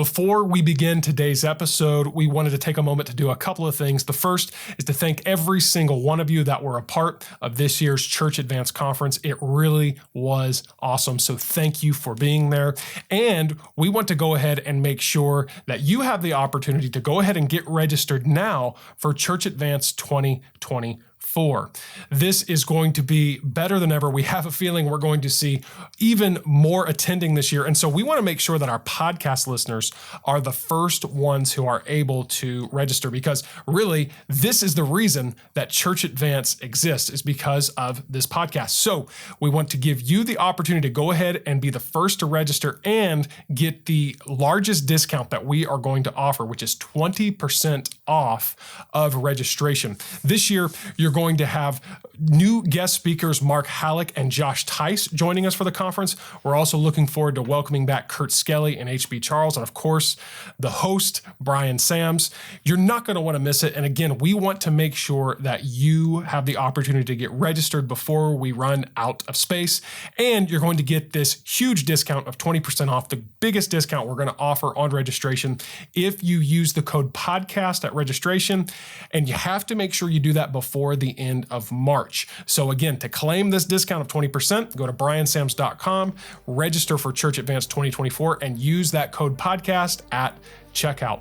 Before we begin today's episode, we wanted to take a moment to do a couple of things. The first is to thank every single one of you that were a part of this year's Church Advance Conference. It really was awesome. So thank you for being there. And we want to go ahead and make sure that you have the opportunity to go ahead and get registered now for Church Advance 2024. This is going to be better than ever. We have a feeling we're going to see even more attending this year. And so we want to make sure that our podcast listeners are the first ones who are able to register, because really this is the reason that Church Advance exists, is because of this podcast. So we want to give you the opportunity to go ahead and be the first to register and get the largest discount that we are going to offer, which is 20% off of registration. This year, you're going to have new guest speakers, Mark Halleck and Josh Tice, joining us for the conference. We're also looking forward to welcoming back Kurt Skelly and H.B. Charles, and of course, the host, Brian Sams. You're not going to want to miss it. And again, we want to make sure that you have the opportunity to get registered before we run out of space. And you're going to get this huge discount of 20% off, the biggest discount we're going to offer on registration if you use the code podcast at registration. And you have to make sure you do that before the end of March. So again, to claim this discount of 20%, go to briansams.com, register for Church Advance 2024, and use that code podcast at checkout.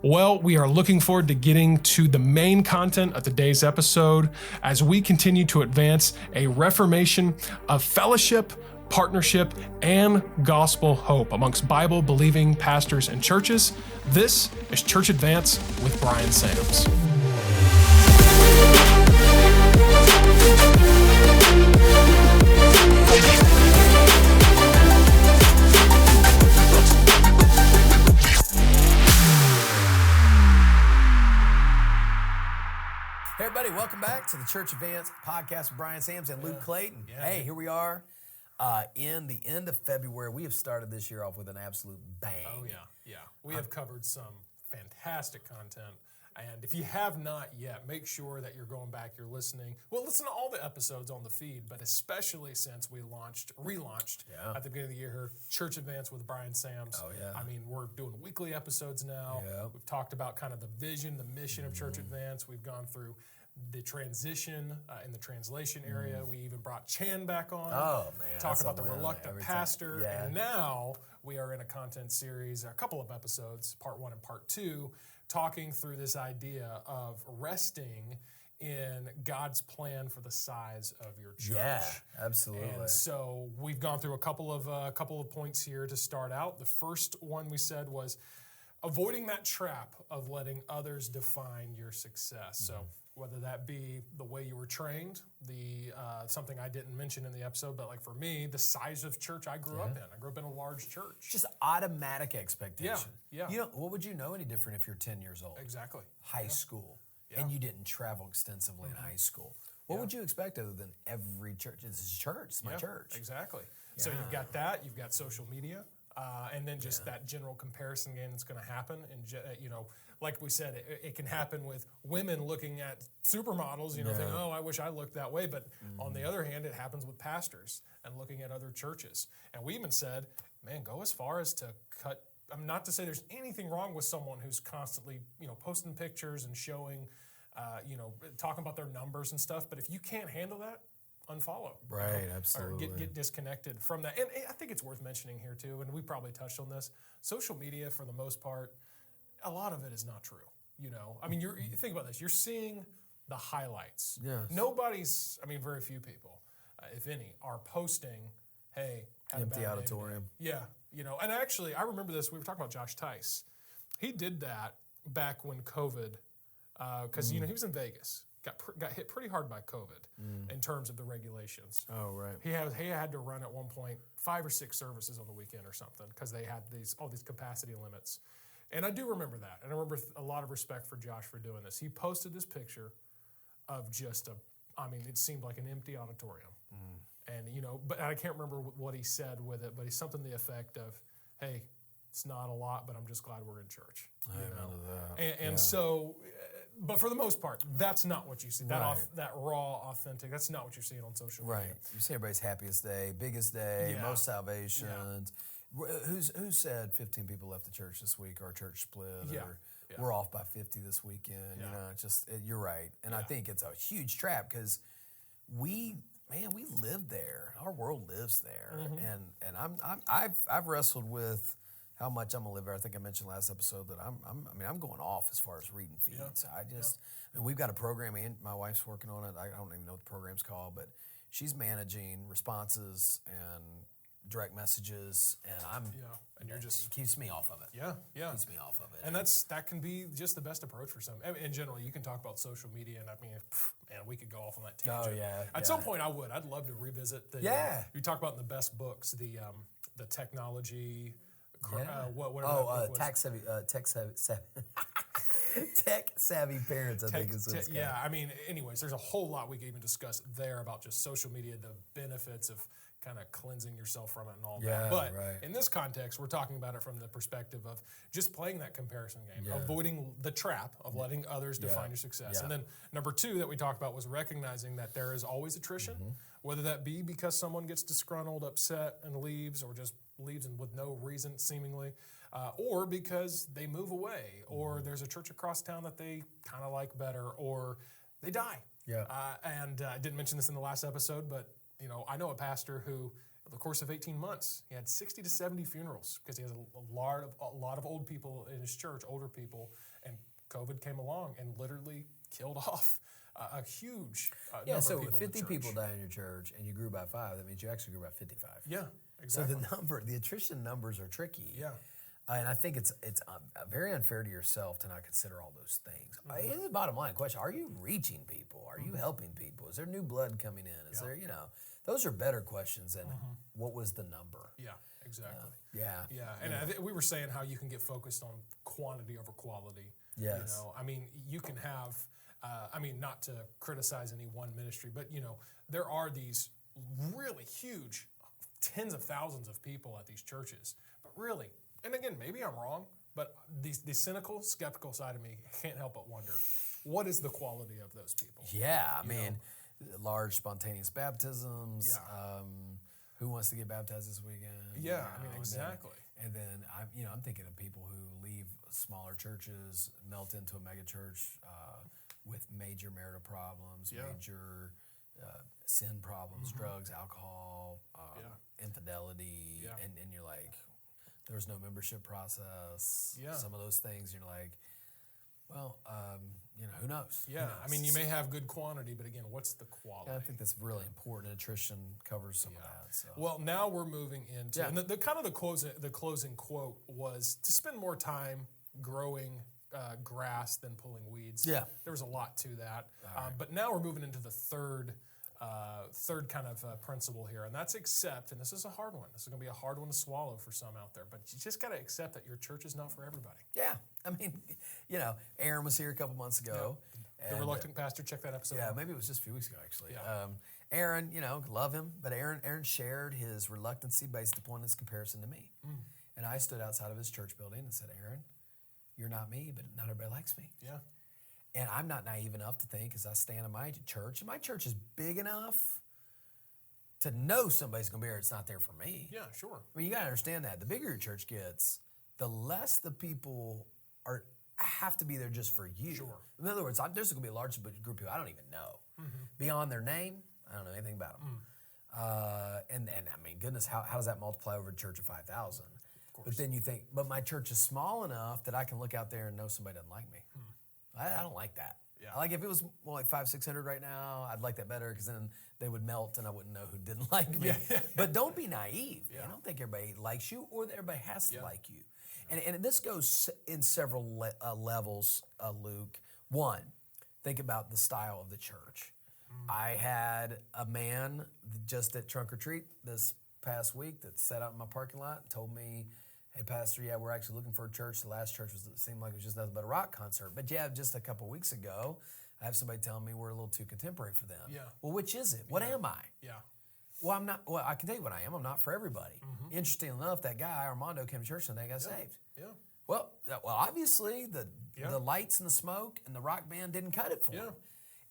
Well, we are looking forward to getting to the main content of today's episode as we continue to advance a reformation of fellowship, partnership, and gospel hope amongst Bible-believing pastors and churches. This is Church Advance with Brian Sams. Hey everybody, welcome back to the Church Advance podcast with Brian Sams and Luke Clayton. Hey, here we are in the end of February. We have started this year off with an absolute bang. Oh, yeah. We have covered some fantastic content. And if you have not yet, make sure that you're going back, you're listening. Well, listen to all the episodes on the feed, but especially since we relaunched at the beginning of the year here, Church Advance with Brian Sams. Oh, yeah. I mean, we're doing weekly episodes now. Yeah. We've talked about kind of the vision, the mission of Church Advance. We've gone through the transition in the translation area. We even brought Chan back on. Oh, man. Talk about the reluctant pastor. Yeah. And now we are in a content series, a couple of episodes, part 1 and part 2, talking through this idea of resting in God's plan for the size of your church. Yeah, absolutely. And so we've gone through a couple of points here to start out. The first one we said was avoiding that trap of letting others define your success. So whether that be the way you were trained, something I didn't mention in the episode, but like for me, the size of church I grew up in. I grew up in a large church. Just automatic expectation. Yeah. You know, what would you know any different if you're 10 years old? Exactly. High school. Yeah. And you didn't travel extensively in high school. What would you expect other than every church? This is church. It's my church. Exactly. So you've got that. You've got social media. And then just that general comparison game that's going to happen. And, like we said, it can happen with women looking at supermodels, thinking, oh, I wish I looked that way. But on the other hand, it happens with pastors and looking at other churches. And we even said, man, go as far as to cut. Not to say there's anything wrong with someone who's constantly, posting pictures and showing, talking about their numbers and stuff. But if you can't handle that, unfollow. Right, absolutely. Or get disconnected from that. And I think it's worth mentioning here too, and we probably touched on this, social media for the most part, a lot of it is not true. You think about this. You're seeing the highlights. Yes. Very few people, if any, are posting, hey, had Empty a bad auditorium. Day today. And actually, I remember this. We were talking about Josh Tice. He did that back when COVID, because he was in Vegas. Got hit pretty hard by COVID in terms of the regulations. Oh, right. He had to run at one point 5 or 6 services on the weekend or something because they had all these capacity limits. And I do remember that. And I remember a lot of respect for Josh for doing this. He posted this picture of just it seemed like an empty auditorium. And, but I can't remember what he said with it, but he's something to the effect of, hey, it's not a lot, but I'm just glad we're in church. So, but for the most part, that's not what you see. That raw, authentic, that's not what you're seeing on social media. Right. You see everybody's happiest day, biggest day, most salvations. Who said 15 people left the church this week, or our church split, Yeah. or Yeah. we're off by 50 this weekend? Yeah. You know, it's just you're right, and I Yeah. think it's a huge trap because we live there. Our world lives there, Mm-hmm. and I've wrestled with how much I'm gonna live there. I think I mentioned last episode that I'm going off as far as reading feeds. I mean, we've got a program, and my wife's working on it. I don't even know what the program's called, but she's managing responses and direct messages, and And you're just it keeps me off of it. yeah. Keeps me off of it. And that can be just the best approach for some. I mean, in general, you can talk about social media, and I mean, man, we could go off on that tangent. yeah, At some point, I'd love to revisit the. Yeah. You talk about in the best books the technology. Yeah. Whatever. that book was. Tech savvy parents. I think is what it's called. Yeah, I mean, anyways, there's a whole lot we could even discuss there about just social media, the benefits of kind of cleansing yourself from it and all Yeah, that. But right. in this context, we're talking about it from the perspective of just playing that comparison game, Yeah. avoiding the trap of letting others define your success. Yeah. And then number two that we talked about was recognizing that there is always attrition, whether that be because someone gets disgruntled, upset, and leaves, or just leaves and with no reason seemingly, or because they move away, or there's a church across town that they kind of like better, or they die. Yeah. And I didn't mention this in the last episode, but I know a pastor who, in the course of 18 months, he had 60 to 70 funerals because he has a lot of old people in his church, older people, and COVID came along and literally killed off a huge number Yeah, of so people. if in the 50 church. people die in your church and you grew by 5, that means you actually grew by 55. Yeah, So exactly. the attrition numbers are tricky. Yeah. And I think it's very unfair to yourself to not consider all those things. It's the bottom line question. Are you reaching people? Are you helping people? Is there new blood coming in? Is there, those are better questions than what was the number? Yeah, exactly. Yeah. Yeah, and we were saying how you can get focused on quantity over quality. Yes. I mean, you can have, not to criticize any one ministry, but, there are these really huge tens of thousands of people at these churches. But really, and again, maybe I'm wrong, but the cynical, skeptical side of me can't help but wonder, what is the quality of those people? Yeah, I mean, large spontaneous baptisms. Yeah. Who wants to get baptized this weekend? Yeah, I mean, exactly. And then I'm thinking of people who leave smaller churches, melt into a mega church with major marital problems, Yeah. major sin problems, drugs, alcohol, infidelity, Yeah. and you're like, there's no membership process. Yeah. Some of those things, you're like, well, who knows? Who Yeah, knows? I mean, you may have good quantity, but again, what's the quality? I think that's really important. Attrition covers some of that. So. Well, now we're moving into Yeah. and the closing quote was to spend more time growing grass than pulling weeds. Yeah. There was a lot to that, but now we're moving into the third kind of principle here, and that's accept. And this is a hard one. This is going to be a hard one to swallow for some out there, but you just got to accept that your church is not for everybody. Yeah, I mean, Aaron was here a couple months ago. The and, Reluctant Pastor, check that episode Yeah, out. maybe it was just a few weeks ago, actually. Yeah. Aaron, love him, but Aaron shared his reluctancy based upon his comparison to me. And I stood outside of his church building and said, Aaron, you're not me, but not everybody likes me. Yeah. And I'm not naive enough to think, as I stand in my church, and my church is big enough to know somebody's going to be there. It's not there for me. Yeah, sure. I mean, you got to understand that. The bigger your church gets, the less the people have to be there just for you. Sure. In other words, there's going to be a large group of people I don't even know. Beyond their name, I don't know anything about them. And I mean, goodness, how does that multiply over a church of 5,000? But then you think, but my church is small enough that I can look out there and know somebody doesn't like me. I don't like that. Yeah. Like if it was more like 500-600 right now, I'd like that better because then they would melt and I wouldn't know who didn't like me. Yeah. But don't be naive. Yeah. I don't think everybody likes you or that everybody has to like you. And this goes in several levels, Luke. One, think about the style of the church. I had a man just at Trunk or Treat this past week that sat out in my parking lot and told me, hey, Pastor, we're actually looking for a church. The last church seemed like it was just nothing but a rock concert. But just a couple weeks ago, I have somebody telling me we're a little too contemporary for them. Yeah. Well, which is it? What am I? Yeah. Well, I'm not. Well, I can tell you what I am. I'm not for everybody. Interesting enough, that guy, Armando, came to church and they got saved. Yeah. Well, obviously, the lights and the smoke and the rock band didn't cut it for him.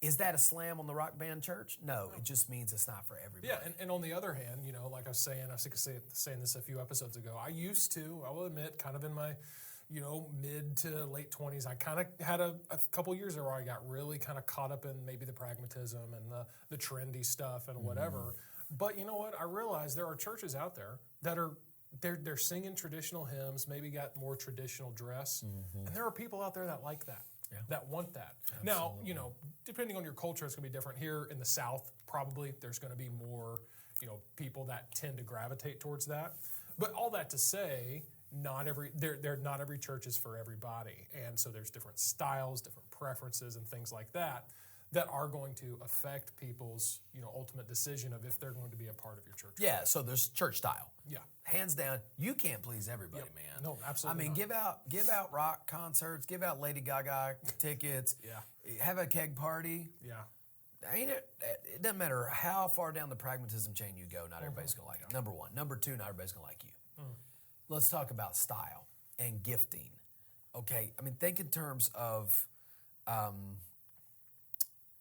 Is that a slam on the rock band church? No, it just means it's not for everybody. Yeah, and on the other hand, like I was saying, I was saying this a few episodes ago, I will admit, kind of in my, mid to late 20s, I kind of had a couple years there where I got really kind of caught up in maybe the pragmatism and the trendy stuff and whatever. But you know what? I realized there are churches out there that are, they're singing traditional hymns, maybe got more traditional dress, and there are people out there that like that. Yeah. That want that. Absolutely. Now, depending on your culture, it's going to be different. Here in the South, probably there's going to be more, people that tend to gravitate towards that. But all that to say, not every church is for everybody, and so there's different styles, different preferences, and things like that are going to affect people's ultimate decision of if they're going to be a part of your church. Yeah, so there's church style. Yeah. Hands down, you can't please everybody, Yep. man. No, absolutely not. give out rock concerts, give out Lady Gaga tickets. Yeah. Have a keg party. Yeah. It doesn't matter how far down the pragmatism chain you go, not everybody's going to like it. Number one. Number two, not everybody's going to like you. Let's talk about style and gifting. Okay, think in terms of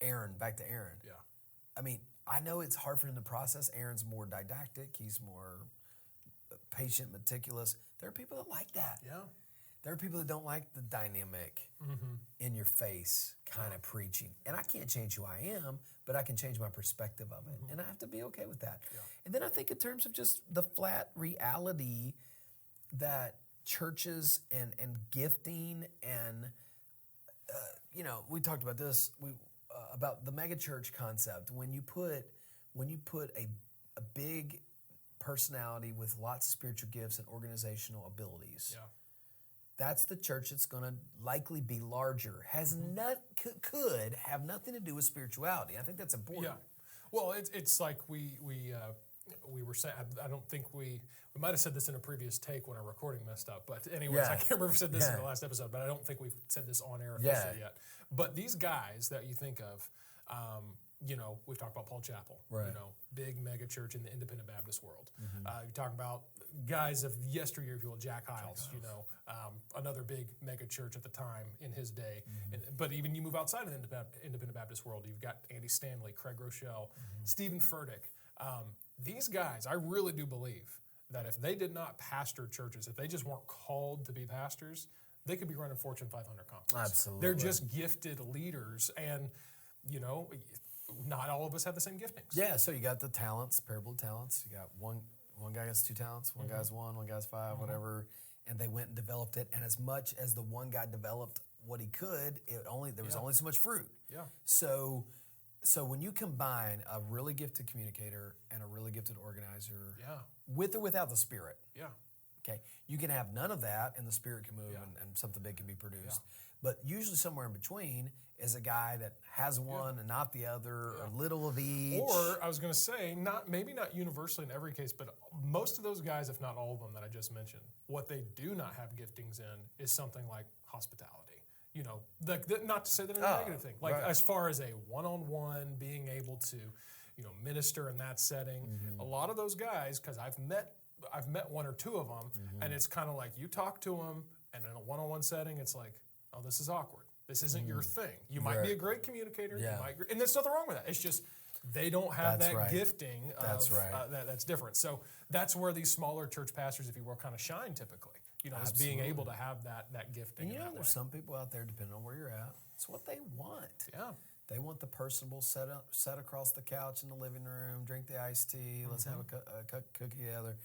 Aaron, back to Aaron. Yeah. I know it's hard for him to process. Aaron's more didactic. He's more patient, meticulous. There are people that like that. Yeah. There are people that don't like the dynamic, in your face kind of preaching. And I can't change who I am, but I can change my perspective of it. And I have to be okay with that. Yeah. And then I think in terms of just the flat reality that churches and gifting and, we talked about this, about the megachurch concept. When you put a big personality with lots of spiritual gifts and organizational abilities, Yeah. that's the church that's going to likely be larger. Could have nothing to do with spirituality. I think that's important. Yeah. Well, it's like we were saying. I don't think we might have said this in a previous take when our recording messed up. But anyways, Yeah. I can't remember if we said this in Yeah. the last episode, but I don't think we've said this on air officially yet. But these guys that you think of, we've talked about Paul Chappell, Right. Big mega church in the independent Baptist world. You talk about guys of yesteryear, if you will, Jack Hyles, another big mega church at the time in his day. But even you move outside of the independent Baptist world, you've got Andy Stanley, Craig Rochelle, Stephen Furtick. These guys, I really do believe that if they did not pastor churches, if they just weren't called to be pastors, they could be running Fortune 500 companies. Absolutely. They're just gifted leaders, and not all of us have the same giftings. Yeah, so you got the talents, parable of talents. You got one guy has 2 talents, one guy's 1, one guy's 5, whatever, and they went and developed it. And as much as the one guy developed what he could, there was only so much fruit. Yeah. So when you combine a really gifted communicator and a really gifted organizer, Yeah. with or without the Spirit, Yeah. okay, you can have none of that and the Spirit can move Yeah. and something big can be produced. But usually somewhere in between is a guy that has one and not the other, or little of each. Or I was going to say, maybe not universally in every case, but most of those guys, if not all of them that I just mentioned, what they do not have giftings in is something like hospitality. Not to say that in a negative thing. Like as far as a one-on-one, being able to, minister in that setting. A lot of those guys, because I've met 1 or 2 of them, and it's kind of like you talk to them, and in a one-on-one setting, it's like, oh, this is awkward. This isn't your thing. You might be a great communicator, and there's nothing wrong with that. It's just they don't have that gifting. That's different. So that's where these smaller church pastors, if you will, kind of shine typically. Is being able to have that gifting. And there's some people out there, depending on where you're at, it's what they want. Yeah. They want the personable set across the couch in the living room, drink the iced tea, let's have a cookie together.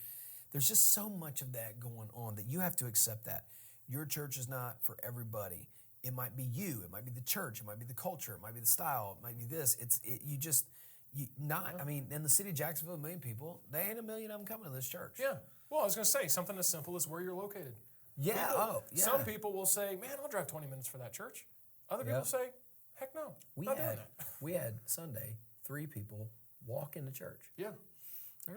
There's just so much of that going on that you have to accept that. Your church is not for everybody. It might be you, it might be the church, it might be the culture, it might be the style, it might be this. In the city of Jacksonville, 1 million people, there ain't 1 million of them coming to this church. Yeah. Well, I was going to say something as simple as where you're located. Yeah. Some people will say, man, I'll drive 20 minutes for that church. Other people say, heck no. We had Sunday 3 people walk into church. Yeah. They're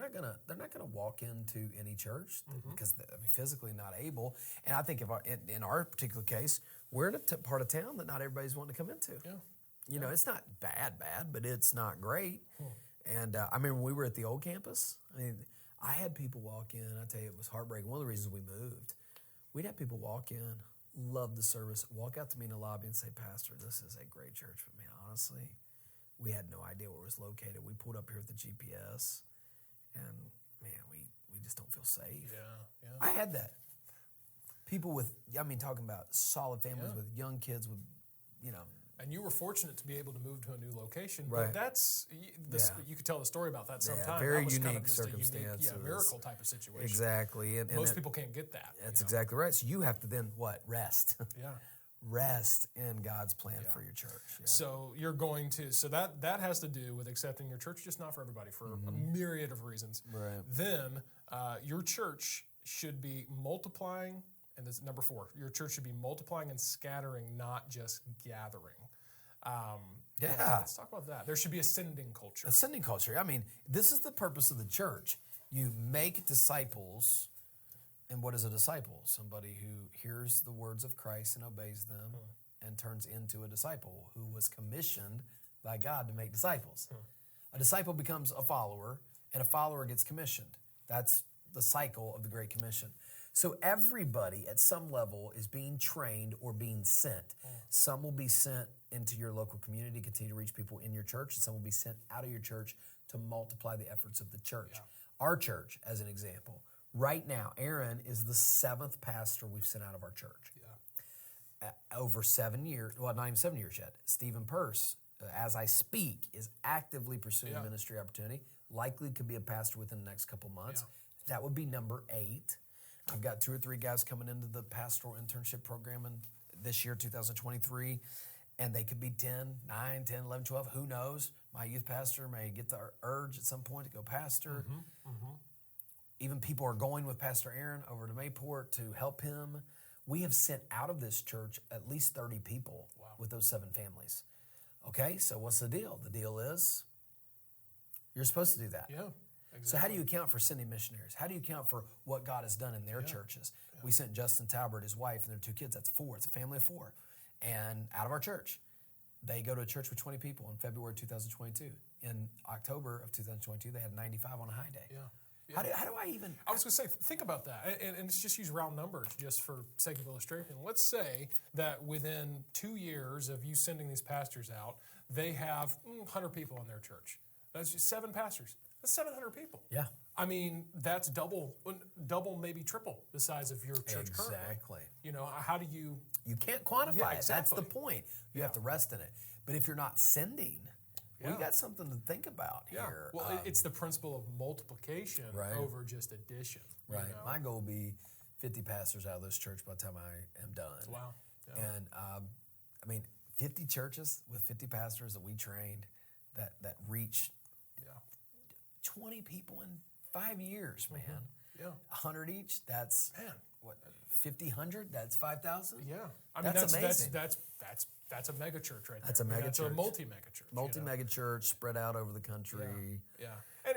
not gonna walk into any church because they're physically not able. And I think in our particular case, we're in a part of town that not everybody's wanting to come into. Yeah. It's not bad, but it's not great. And I remember when we were at the old campus. I had people walk in. I tell you, it was heartbreaking. One of the reasons we moved, we'd have people walk in, love the service, walk out to me in the lobby and say, "Pastor, this is a great church for me. Honestly, We had no idea where it was located. We pulled up here with the GPS, and man, we just don't feel safe. Yeah. I had that. People with, talking about solid families with young kids with, And you were fortunate to be able to move to a new location. Right. But that's, you could tell the story about that sometime. very that was kind unique of just a circumstances. miracle type of situation. exactly. And Most people can't get that. That's exactly right. So you have to then Rest. Yeah. Rest in God's plan for your church. Yeah. So you're going to, that has to do with accepting your church, just not for everybody, for a myriad of reasons. Right. Then your church should be multiplying, and this is number 4, your church should be multiplying and scattering, not just gathering. Let's talk about that. There should be ascending culture. Ascending culture. This is the purpose of the church. You make disciples. And what is a disciple? Somebody who hears the words of Christ and obeys them and turns into a disciple who was commissioned by God to make disciples. A disciple becomes a follower, and a follower gets commissioned. That's the cycle of the Great Commission. So everybody at some level is being trained or being sent. Some will be sent into your local community, continue to reach people in your church, and some will be sent out of your church to multiply the efforts of the church. Yeah. Our church, as an example, right now, Aaron is the 7th pastor we've sent out of our church. Yeah. Over 7 years, well, not even 7 years yet. Stephen Purse, as I speak, is actively pursuing a ministry opportunity. Likely could be a pastor within the next couple months. Yeah. That would be number 8. I've got 2 or 3 guys coming into the pastoral internship program in this year, 2023, and they could be 10, 9, 10, 11, 12, who knows? My youth pastor may get the urge at some point to go pastor. Even people are going with Pastor Aaron over to Mayport to help him. We have sent out of this church at least 30 people with those 7 families. Okay, so what's the deal? The deal is you're supposed to do that. Yeah, exactly. So how do you account for sending missionaries? How do you account for what God has done in their churches? Yeah. We sent Justin Talbert, his wife, and their 2 kids. That's 4. It's a family of 4. And out of our church. They go to a church with 20 people in February 2022. In October of 2022, they had 95 on a high day. Yeah. How do I even... I was going to say, think about that. And let's just use round numbers just for sake of illustration. Let's say that within 2 years of you sending these pastors out, they have 100 people in their church. That's just 7 pastors. That's 700 people. Yeah. That's double, maybe triple the size of your church currently. Exactly. How do you... You can't quantify it. Exactly. That's the point. You have to rest in it. But if you're not sending... We got something to think about here. Well, it's the principle of multiplication over just addition. Right. My goal will be 50 pastors out of this church by the time I am done. Wow. Yeah. And 50 churches with 50 pastors that we trained that reach 20 people in 5 years, man. Yeah. 100 each. That's what 50, 100. That's 5,000. Yeah. That's amazing. That's a mega church right there. That's a mega church. That's a multi-mega church. Multi-mega church spread out over the country. Yeah. And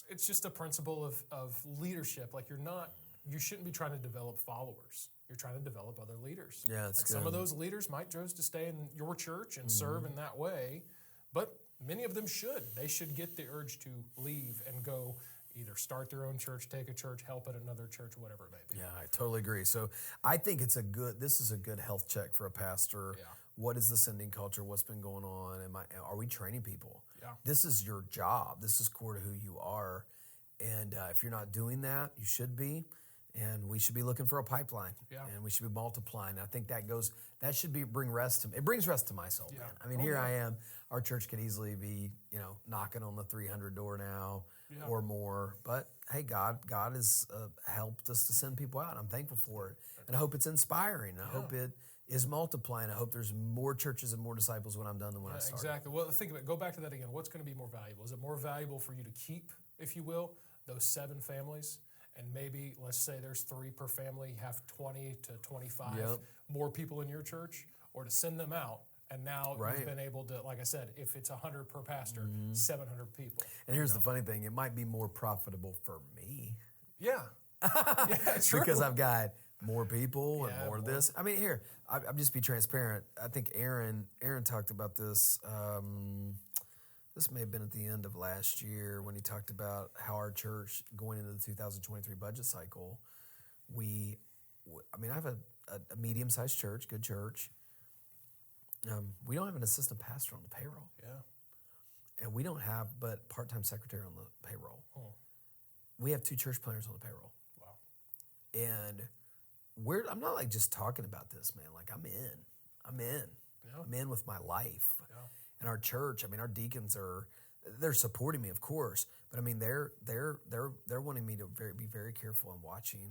it's just a principle of leadership. Like you shouldn't be trying to develop followers. You're trying to develop other leaders. Yeah, that's good. Some of those leaders might choose to stay in your church and serve in that way, but many of them should. They should get the urge to leave and go either start their own church, take a church, help at another church, whatever it may be. Yeah, I totally agree. So I think this is a good health check for a pastor. Yeah. What is the sending culture? What's been going on? Are we training people? Yeah. This is your job. This is core to who you are. And if you're not doing that, you should be. And we should be looking for a pipeline. Yeah. And we should be multiplying. I think that should bring rest to me. It brings rest to my soul, man. Here I am. Our church could easily be, knocking on the 300 door now or more. But hey, God has helped us to send people out. I'm thankful for it. And I hope it's inspiring. I hope it is multiplying. I hope there's more churches and more disciples when I'm done than when I started. Exactly. Well, think of it. Go back to that again. What's going to be more valuable? Is it more valuable for you to keep, if you will, those 7 families? And maybe, let's say there's 3 per family, have 20 to 25 more people in your church, or to send them out. And now you've been able to, like I said, if it's 100 per pastor, 700 people. And here's the funny thing. It might be more profitable for me. Yeah. True. Because I've got more people and more of this. Here, I'll just be transparent. I think Aaron talked about this. This may have been at the end of last year when he talked about how our church, going into the 2023 budget cycle, I have a medium-sized church, good church. We don't have an assistant pastor on the payroll. Yeah. and we don't have but part-time secretary on the payroll. We have 2 church planners on the payroll. Wow. And I'm not like just talking about this, man. Like I'm in. Yeah. I'm in with my life. Yeah. And our church, I mean, our deacons they're supporting me, of course, but I mean, they're wanting me to be very careful in watching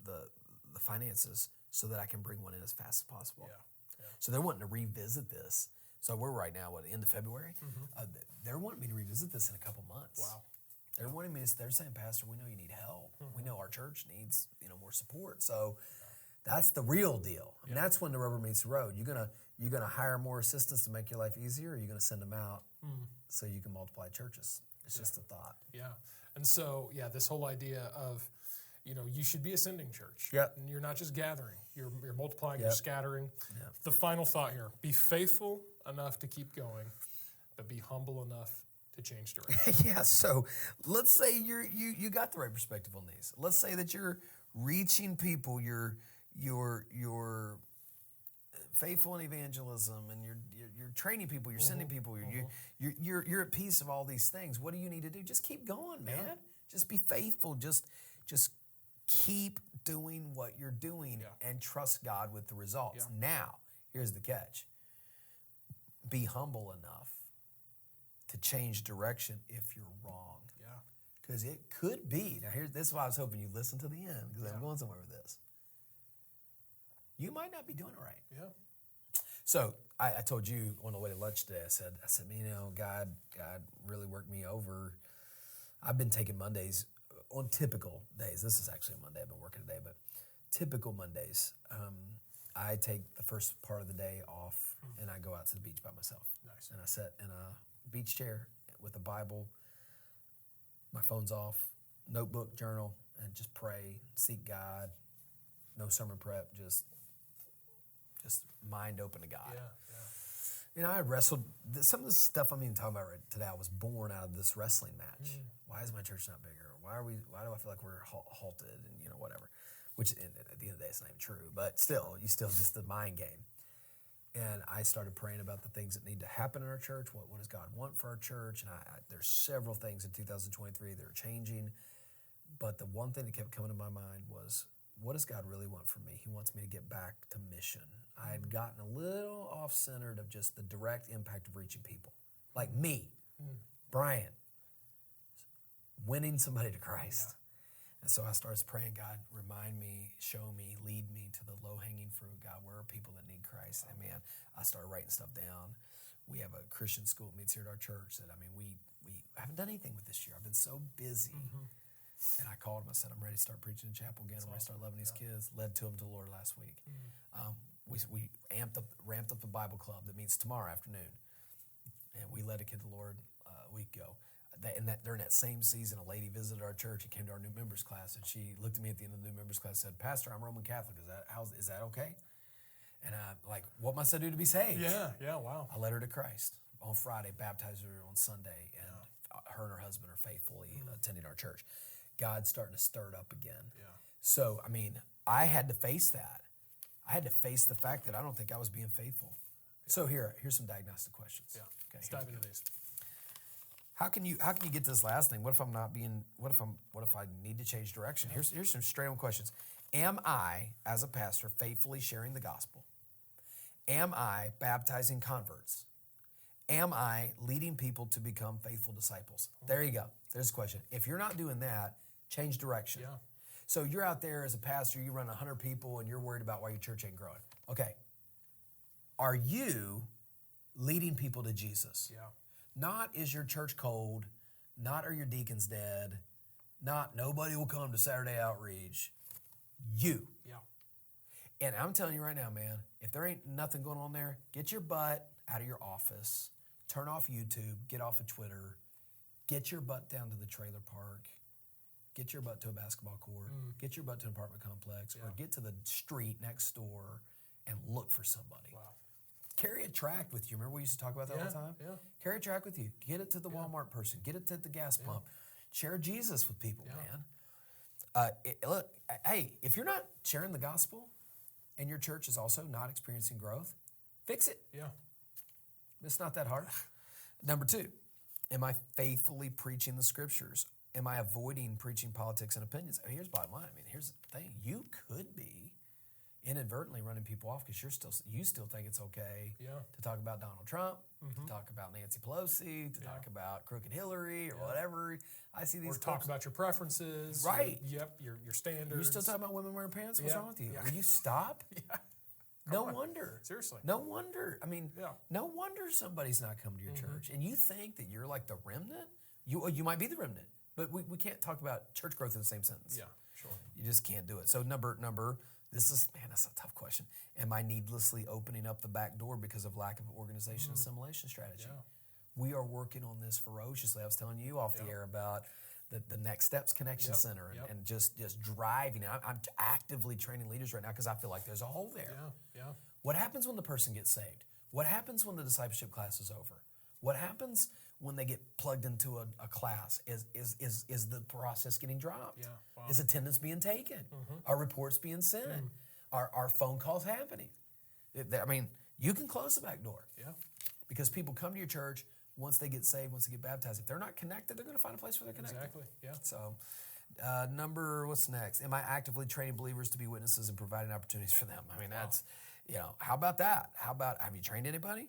the finances so that I can bring one in as fast as possible. Yeah. Yeah. So they're wanting to revisit this. So we're right now, end of February? They're wanting me to revisit this in a couple months. Wow. They're wanting me to, they're saying, Pastor, we know you need help. We know our church needs, more support. So that's the real deal. And that's when the rubber meets the road. You're gonna hire more assistants to make your life easier, or you're gonna send them out so you can multiply churches. It's just a thought. Yeah. And so, this whole idea of, you should be a sending church. Yep. And you're not just gathering, you're multiplying, Yep. you're scattering. Yep. The final thought here, be faithful enough to keep going, but be humble enough to change direction. Yeah, so let's say you got the right perspective on these. Let's say that you're reaching people, you're faithful in evangelism, and you're training people, you're sending people, you're at peace of all these things. What do you need to do? Just keep going, man. Yeah. Just be faithful. Just keep doing what you're doing and trust God with the results. Yeah. Now, here's the catch. Be humble enough to change direction if you're wrong. Yeah. Because it could be. Now, this is why I was hoping you listen to the end, because I'm going somewhere with this. You might not be doing it right. Yeah. So I told you on the way to lunch today, I said, God really worked me over. I've been taking Mondays on typical days. This is actually a Monday. I've been working today, but typical Mondays, I take the first part of the day off and I go out to the beach by myself. Nice. And I sit in a beach chair with a Bible, my phone's off, notebook, journal, and just pray, seek God. No sermon prep, just mind open to God. Yeah. I wrestled. Some of the stuff I'm even talking about right today, I was born out of this wrestling match. Why is my church not bigger? Why do I feel like we're halted and whatever? Which at the end of the day, it's not even true. But still, just the mind game. And I started praying about the things that need to happen in our church. What does God want for our church? And there's several things in 2023 that are changing. But the one thing that kept coming to my mind was, what does God really want from me? He wants me to get back to mission. I had gotten a little off-centered of just the direct impact of reaching people. Like me, Brian, winning somebody to Christ. And so I started praying, God, remind me, show me, lead me to the low-hanging fruit. God, where are people that need Christ? And man, I started writing stuff down. We have a Christian school that meets here at our church that, we haven't done anything with this year. I've been so busy. And I called him. I said, I'm ready to start preaching in chapel again. I'm ready to start loving these kids. Led to them to the Lord last week. We ramped up the Bible club that meets tomorrow afternoon. And we led a kid to the Lord a week ago. During that same season, a lady visited our church and came to our new members class. And she looked at me at the end of the new members class and said, Pastor, I'm Roman Catholic. Is that okay? And I'm like, what must I do to be saved? Yeah, wow. I led her to Christ on Friday, baptized her on Sunday, and her and her husband are faithfully attending our church. God's starting to stir it up again. Yeah. So, I had to face that. I had to face the fact that I don't think I was being faithful. Yeah. So here's some diagnostic questions. Yeah. Okay, let's dive into these. How can you get to this last thing? What if I need to change direction? Here's some straight on questions. Am I, as a pastor, faithfully sharing the gospel? Am I baptizing converts? Am I leading people to become faithful disciples? There you go. There's a question. If you're not doing that, change direction. Yeah. So you're out there as a pastor, you run 100 people, and you're worried about why your church ain't growing. Okay. Are you leading people to Jesus? Yeah. Not is your church cold, not are your deacons dead, not nobody will come to Saturday outreach. You. Yeah. And I'm telling you right now, man, if there ain't nothing going on there, get your butt out of your office, turn off YouTube, get off of Twitter, get your butt down to the trailer park, get your butt to a basketball court, get your butt to an apartment complex, or get to the street next door and look for somebody. Wow. Carry a tract with you. Remember we used to talk about that all the time? Yeah. Carry a tract with you. Get it to the Walmart person. Get it to the gas pump. Share Jesus with people, man. Look, hey, if you're not sharing the gospel and your church is also not experiencing growth, fix it. Yeah. It's not that hard. Number two, Am I faithfully preaching the scriptures? Am I avoiding preaching politics and opinions? Here's the bottom line. I mean, here's the thing. You could be inadvertently running people off because you still think it's okay to talk about Donald Trump, to talk about Nancy Pelosi, to talk about crooked Hillary or whatever. I see these or talk about your preferences, right? Your standards. You still talking about women wearing pants? What's wrong with you? Yeah. Will you stop? No wonder. Seriously. No wonder. I mean, no wonder somebody's not coming to your church. And you think that you're like the remnant? You might be the remnant, but we can't talk about church growth in the same sentence. Yeah, sure. You just can't do it. So this is, man, that's a tough question. Am I needlessly opening up the back door because of lack of organization assimilation strategy? Yeah. We are working on this ferociously. I was telling you off the air about the Next Steps Connection Center and just driving. I'm actively training leaders right now because I feel like there's a hole there. Yeah. What happens when the person gets saved? What happens when the discipleship class is over? What happens when they get plugged into a class? Is the process getting dropped? Yeah. Wow. Is attendance being taken? Are reports being sent? Are phone calls happening? I mean, you can close the back door. Yeah. Because people come to your church once they get saved, once they get baptized. If they're not connected, they're going to find a place where they're connected. Exactly. Yeah. So, what's next? Am I actively training believers to be witnesses and providing opportunities for them? I mean, that's, how about that? Have you trained anybody?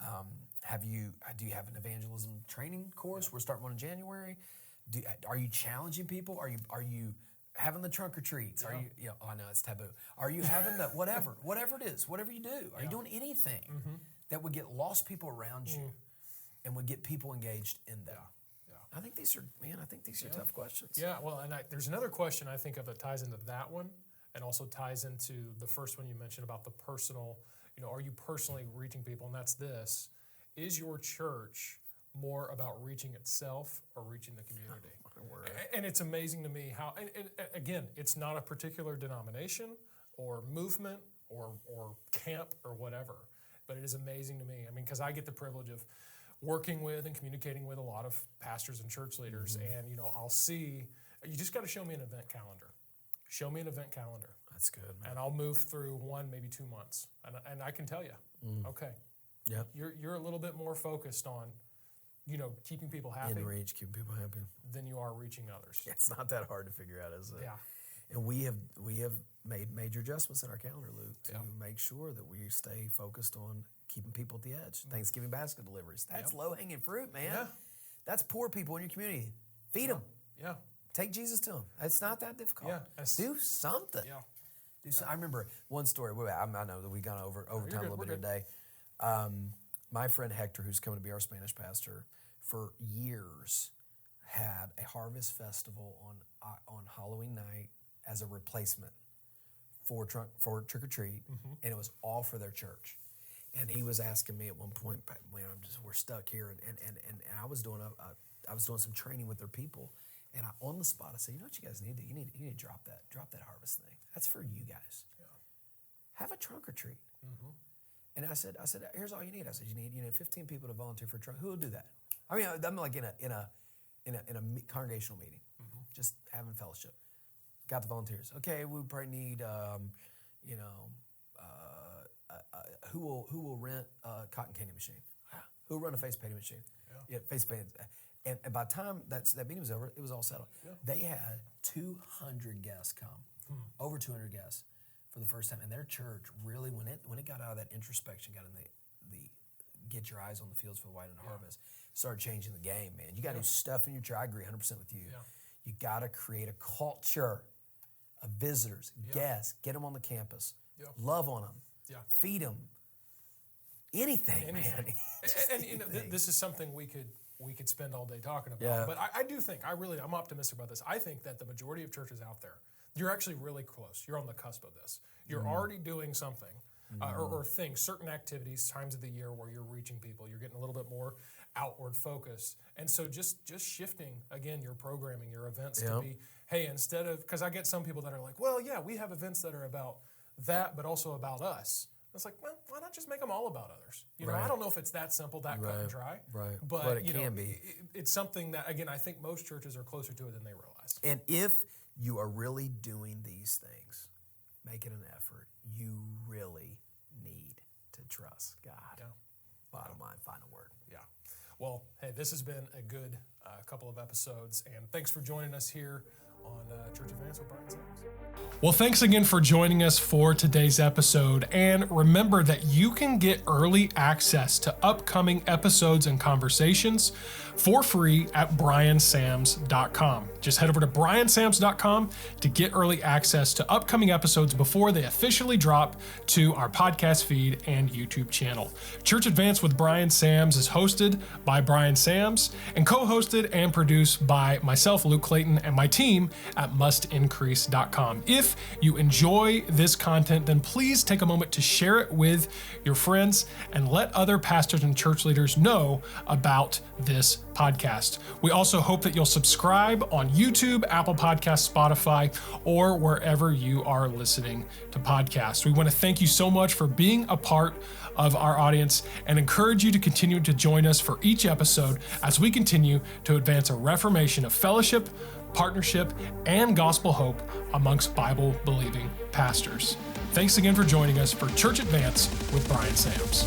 Do you have an evangelism training course? We're starting one in January. Are you challenging people? Are you having the trunk or treats? Are you, I know it's taboo. Are you having the whatever it is, whatever you do? Are you doing anything that would get lost people around you and would get people engaged in them? I think these are tough questions. Yeah, well, and there's another question I think of that ties into that one and also ties into the first one you mentioned about the personal, are you personally reaching people? And that's this. Is your church more about reaching itself or reaching the community? And it's amazing to me how, and again, it's not a particular denomination or movement or camp or whatever, but it is amazing to me. I mean, because I get the privilege of working with and communicating with a lot of pastors and church leaders, and I'll see, you just got to show me an event calendar. Show me an event calendar. That's good, man. And I'll move through 1, maybe 2 months, and I can tell you, okay, you're a little bit more focused on, keeping people happy. In reach, keeping people happy. Than you are reaching others. It's not that hard to figure out, is it? Yeah. And we have made major adjustments in our calendar, Luke, to make sure that we stay focused on keeping people at the edge. Thanksgiving basket deliveries. That's low-hanging fruit, man. Yeah. That's poor people in your community. Feed them. Yeah. Take Jesus to them. It's not that difficult. Yeah. Do something. Yeah. I remember one story. I know that we got over time a little bit today. My friend Hector, who's coming to be our Spanish pastor, for years had a harvest festival on Halloween night as a replacement for trick or treat, and it was all for their church. And he was asking me at one point, we're stuck here, and I was doing some training with their people, and on the spot I said, what you guys need to do? You need to drop that harvest thing. That's for you guys. Yeah. Have a trunk or treat. And I said, here's all you need. I said, you need 15 people to volunteer for a trunk. Who will do that? I mean, I'm like in a congregational meeting, just having fellowship. Got the volunteers. Okay, we probably need, who will rent a cotton candy machine? Who will run a face painting machine? Yeah, face painting. And by the time that meeting was over, it was all settled. Yeah. They had 200 guests come, over 200 guests for the first time. And their church really, when it got out of that introspection, got in the get your eyes on the fields for the white and the harvest, started changing the game, man. You got to do stuff in your church. I agree 100% with you. Yeah. You got to create a culture of visitors, guests, get them on the campus, love on them, feed them, anything. Man. And this is something we could spend all day talking about. Yeah. But I do think, I'm optimistic about this. I think that the majority of churches out there, you're actually really close. You're on the cusp of this. You're already doing something. Or things, certain activities, times of the year where you're reaching people, you're getting a little bit more outward focus. And so just shifting, again, your programming, your events to be, hey, instead of, because I get some people that are like, well, yeah, we have events that are about that, but also about us. It's like, well, why not just make them all about others? I don't know if it's that simple, that cut and dry. Right. But it can be. It's something that, again, I think most churches are closer to it than they realize. And if you are really doing these things, make it an effort. You really need to trust God. Yeah. Bottom line, final word. Yeah. Well, hey, this has been a good couple of episodes, and thanks for joining us here on Church Advance with Brian Sams. Well, thanks again for joining us for today's episode. And remember that you can get early access to upcoming episodes and conversations for free at briansams.com. Just head over to briansams.com to get early access to upcoming episodes before they officially drop to our podcast feed and YouTube channel. Church Advance with Brian Sams is hosted by Brian Sams and co-hosted and produced by myself, Luke Clayton, and my team at mustincrease.com. If you enjoy this content, then please take a moment to share it with your friends and let other pastors and church leaders know about this podcast. We also hope that you'll subscribe on YouTube, Apple Podcasts, Spotify, or wherever you are listening to podcasts. We want to thank you so much for being a part of our audience and encourage you to continue to join us for each episode as we continue to advance a reformation of fellowship, partnership, and gospel hope amongst Bible-believing pastors. Thanks again for joining us for Church Advance with Brian Sams.